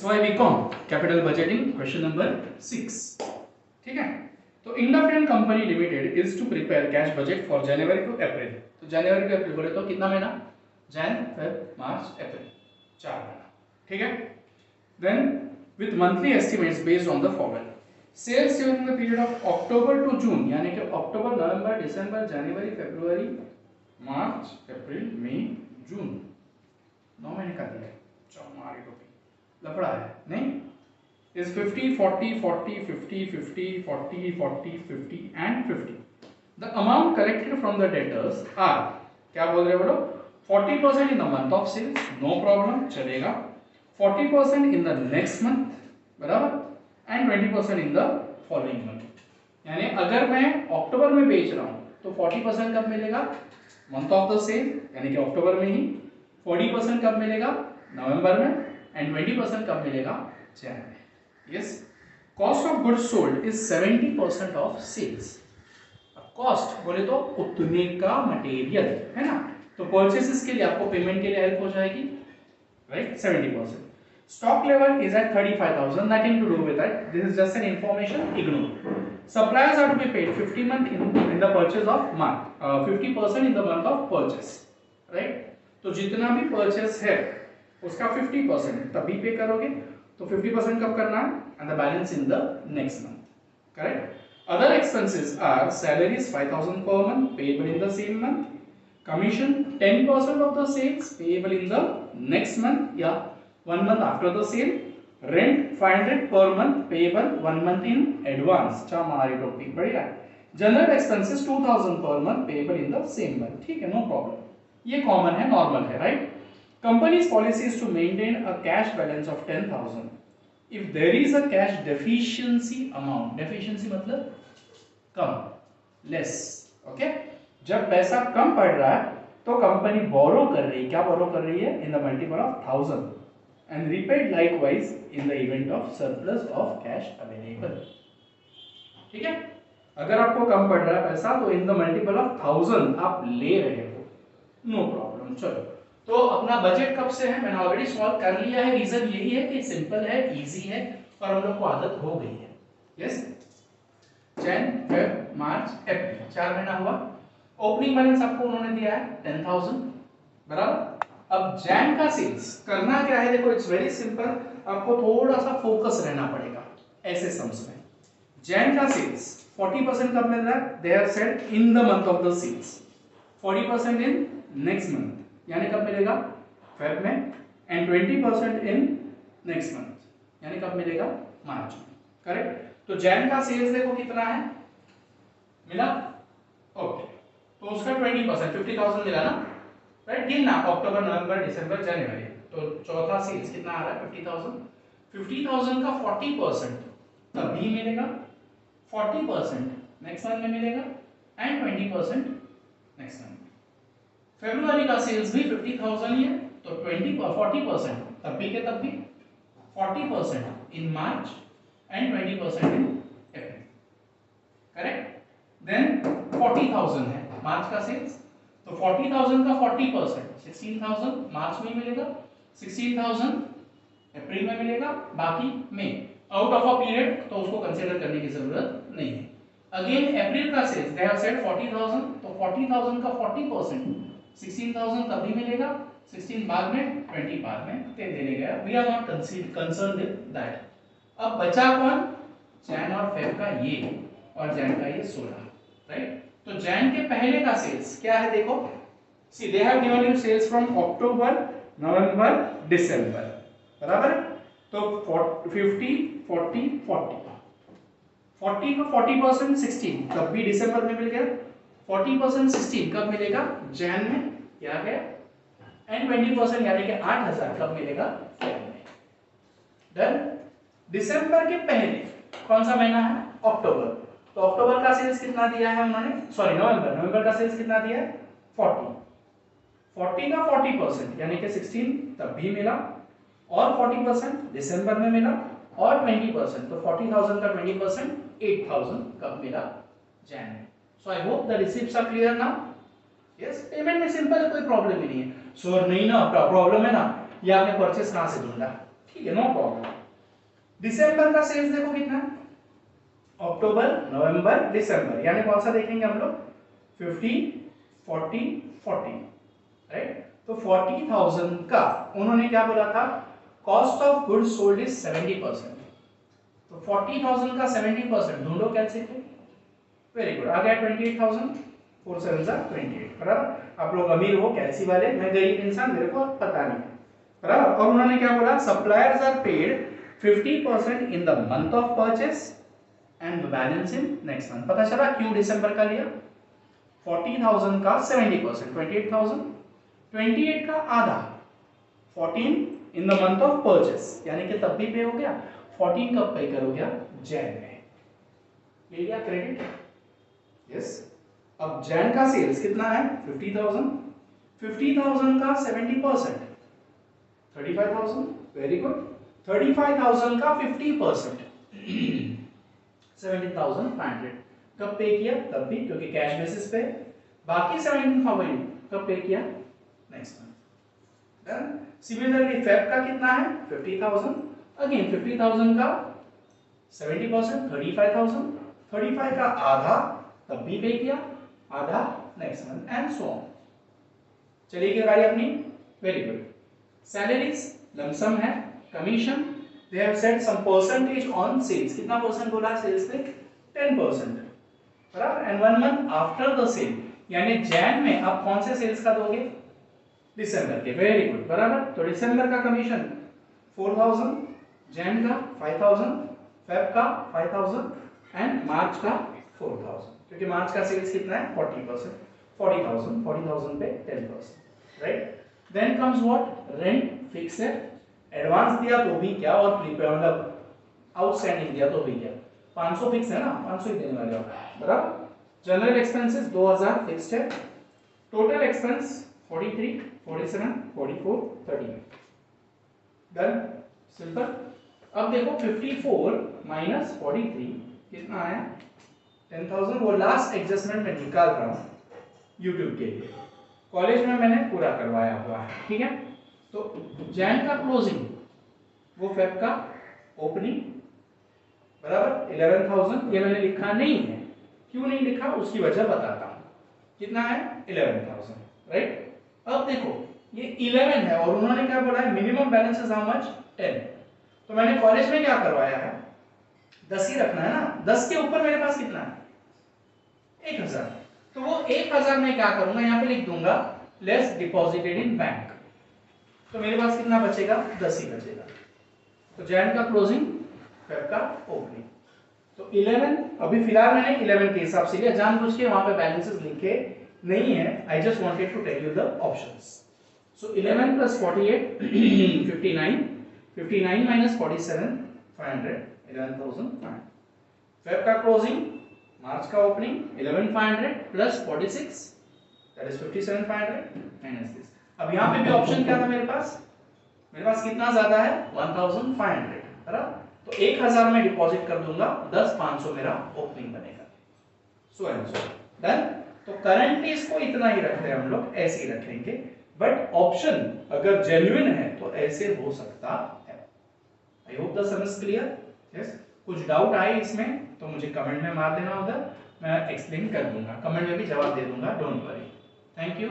Y BCom capital budgeting question number 6। ठीक है, तो Indfin company limited is to prepare cash budget for January to April. तो January to अप्रैल बोले तो कितना महीना, जैन फेब मार्च अप्रैल, 4 महीना। ठीक है, then with monthly estimates based on the following sales during the period of October to June, यानी कि अक्टूबर नवंबर दिसंबर जनवरी फरवरी मार्च अप्रैल मई जून, 9 महीने का दिया है। हमारी टोपी लफड़ा है नहीं, is 50 40 40 50 50 40 40 50 and 50। the amount collected from the debtors are, क्या बोल रहे हो बोलो, 40% in the month of sales, no problem चलेगा, 40% in the next month बराबर, and 20% in the following month। यानी अगर मैं अक्टूबर में बेच रहा हूँ तो 40% कब मिलेगा, मंथ ऑफ द सेल यानी कि अक्टूबर में ही, 40% कब मिलेगा नवंबर में, एंड 20% कब मिलेगा जैन में। Yes, cost of goods sold is 70% of sales. Cost बोले तो उतने का मटेरियल है ना, तो परचेसेस के लिए आपको पेमेंट के लिए हेल्प हो जाएगी, right, 70%। Stock level is at 35,000, nothing to do with that, this is just an information, ignore. Suppliers are to be paid 50 month in the purchase of month, 50% in the month of purchase, right. तो जितना भी purchase है उसका 50% तभी पे करोगे, तो 50% कब करना है, and the balance in the next month, correct. Other expenses are salaries 5,000 per month payable in the same month, commission 10% of the sales payable in the next month या 1 month after the sale, rent 500 per month payable 1 month in advance। अच्छा हमारी topic बढ़िया। General expenses 2,000 per month payable in the same month, ठीक है, no problem, ये common है, normal है, right. Company's policy is to maintain a cash balance of 10,000 if there is a cash deficiency amount, deficiency मतलब कम, less, okay। जब पैसा कम पड़ रहा है तो कंपनी बोरो कर रही है, क्या बोरो कर रही है, in the multiple of 1000 and repaid likewise in the event of surplus of cash available। ठीक है, अगर आपको कम पड़ रहा है पैसा तो in the multiple of 1000 आप ले रहे हो, नो प्रॉब्लम। चलो, तो अपना बजट कब से है, मैंने ऑलरेडी सॉल्व कर लिया है, रीजन यही है कि सिंपल है, इजी है और हम लोग को आदत हो गई है। यस, जैन फेब मार्च अप्रैल 4 महीना हुआ। ओपनिंग बैलेंस आपको उन्होंने दिया है 10,000 बराबर। अब जैन का सेल्स करना क्या है, देखो इट्स वेरी सिंपल, आपको थोड़ा सा फोकस रहना पड़ेगा ऐसे सम्स में। जैन का सेल्स 40% कब मिल रहा है, they have said in the month of the sales, 40% in next month यानी कब मिलेगा, फेब में, एंड 20% इन नेक्स्ट मंथ यानी कब मिलेगा, मार्च में, करेक्ट। तो जैन का सेल्स देखो कितना है, मिला, ओके, तो उसका 20% 50,000 मिला ना, राइट। गिनना अक्टूबर नवंबर दिसंबर जनवरी, तो चौथा सेल्स कितना आ रहा है, 50,000। 50,000 का 40% तभी मिलेगा, 40% नेक्स्ट मंथ में मिलेगा, एंड 20% नेक्स्ट मंथ। फरवरी का सेल्स भी 50,000 ही है, तो 40% तब भी के तब भी, 40% in March and 20% in April, correct. Then 40,000 है मार्च का सेल्स, तो 40,000 का 40% 16,000 मार्च में मिलेगा, 16,000 अप्रैल में मिलेगा, बाकी में आउट ऑफ अ पीरियड तो उसको कंसीडर करने की जरूरत नहीं है। अगेन अप्रैल का सेल्स दे हैव सेड 40,000, तो 40,000 का 40% 16,000 तभी मिलेगा, 16 बाद में, 20 बाद में, 10 देने गया, we are not concern with that. अब बचा कौन, जैन और फेब का ये, और जैन का ये 16, राइट। तो जैन के पहले का सेल्स क्या है देखो, see they have given you sales from October November December बराबर, तो 50 40 40 40 का 40% 16 तब भी दिसंबर में मिल गया, 40% 16 कब मिलेगा, जैन में, क्या है, एंड 20% यानी कि 8,000 कब मिलेगा, फेब में। डन। दिसंबर के पहले कौन सा महीना है, अक्टूबर, तो अक्टूबर का सेल्स कितना दिया है उन्होंने, सॉरी नवंबर का सेल्स कितना दिया है, 40 का 40% यानी कि 16 तब भी मिला, और 40% दिसंबर में मिला, और 20%, तो 40,000 का 20% 8,000 कब मिला, जैन में। So I hope the receipts are clear now. Yes, payment में सिंपल है, कोई प्रॉब्लम ही नहीं है। सो नहीं ना, प्रॉब्लम है ना, ये आपने परचेस कहाँ से ढूंढा, ठीक है, नो प्रॉब्लम। दिसंबर का सेल्स देखो कितना, अक्टूबर नवंबर दिसंबर, यानी कौन सा देखेंगे हम लोग, 50 40 40, राइट। तो 40,000 का उन्होंने क्या बोला था, cost of goods sold is 70%। तो 40,000 का 70% ढूंढो कैसे थे, वेरी गुड, आ गया 28,000, 4 7 28, बराबर। आप लोग अमीर हो कैलसी वाले, मैं गरीब इंसान, मेरे को पता नहीं, बराबर। और उन्होंने क्या बोला, suppliers are paid 50% in the month of purchase and balance in next month. पता चला क्यों दिसंबर का लिया, 40,000 का 70% 28,000, 28 का आधा 14 इन द मंथ ऑफ परचेस, यानी कि तब भी पे हो गया, 14 कब पे करोगे आप, जैन में, ले लिया क्रेडिट, यस। अब जैन का सेल्स कितना है, 50,000, 50,000 का 70% 35,000, वेरी गुड, 35,000 का 50% 17,500, कब पे किया, तब भी, क्योंकि कैश बेसिस पे। बाकी 17,000 कब पे किया, next month, done. Similarly Feb का कितना है, 50,000, अगेन 50,000 का 70% 35,000, 35 का आधा तब भी पे किया, आधा next month, and so on. चलिए गाड़ी अपनी, वेरी गुड। सैलरीज लमसम है, commission they have set some percentage on sales, कितना परसेंट बोला सेल्स पे, 10%, बराबर। And 1 month after the sale, यानी जैन में आप कौन से सेल्स का दोगे, दिसंबर के, वेरी गुड, बराबर। तो दिसंबर का कमीशन 4,000, जैन का 5,000, फेब का 5,000 एंड मार्च का 4,000, क्योंकि मार्च का सेल्स कितना है 40%, 40,000, 40,000 पे 10%, right. Then comes what, rent fix है, एडवांस दिया तो भी क्या, और प्रीपेड मतलब आउटस्टैंडिंग दिया तो भी क्या, 500 फिक्स है ना, 500 ही देने वाले हो, बराबर। जनरल एक्सपेंसेस 2,000 फिक्स्ड है, टोटल एक्सपेंस 43 47 44 38, डन, सिंपल। अब देखो 54 माइनस 43 कितना आया, 10,000, वो लास्ट एडजस्टमेंट में निकाल रहा हूँ यूट्यूब के लिए, कॉलेज में मैंने पूरा करवाया हुआ है, ठीक है। तो जैन का क्लोजिंग, वो फेब का ओपनिंग, बराबर 11,000, ये मैंने लिखा नहीं है, क्यों नहीं लिखा उसकी वजह बताता हूँ, कितना है 11,000, राइट। अब देखो ये 11 है और उन्होंने क्या बोला है, minimum balance is how much, 10, तो मैंने कॉलेज में क्या करवाया है, 10 ही रखना है ना, 10 के ऊपर मेरे पास कितना है, 1,000, तो वो 1,000 में क्या करूंगा, यहाँ पे लिख दूंगा लेस डिपॉजिटेड इन बैंक, तो मेरे पास कितना बचेगा, 10 ही बचेगा। तो जैन का क्लोजिंग, फेब का ओपनिंग, तो 11, अभी फिलहाल मैंने 11 के हिसाब से लिया, जानबूझ के वहां पे बैलेंसेस लिखे नहीं है, I just wanted to tell you the options. So 11 plus 48 59, 59 minus 47 500, 11,500, Feb का क्लोजिंग, मार्च का opening 11,500 plus 46 that is 57,500 minus this. अब यहाँ पे भी ऑप्शन क्या था मेरे पास कितना ज्यादा है, 1,500, बराबर। तो 1,000 में डिपॉजिट कर दूंगा, 10,500 मेरा ओपनिंग बनेगा, सो एंड सो, डन। तो करंटली इसको इतना ही रखते हैं हम लोग, ऐसे ही रखेंगे, बट ऑप्शन अगर जेन्युइन है तो ऐसे हो सकता है। I hope the some is clear, yes. कुछ डाउट आए इसमें तो मुझे कमेंट में मार देना, उधर मैं एक्सप्लेन कर दूंगा, कमेंट में भी जवाब दे दूंगा, डोंट वरी, थैंक यू।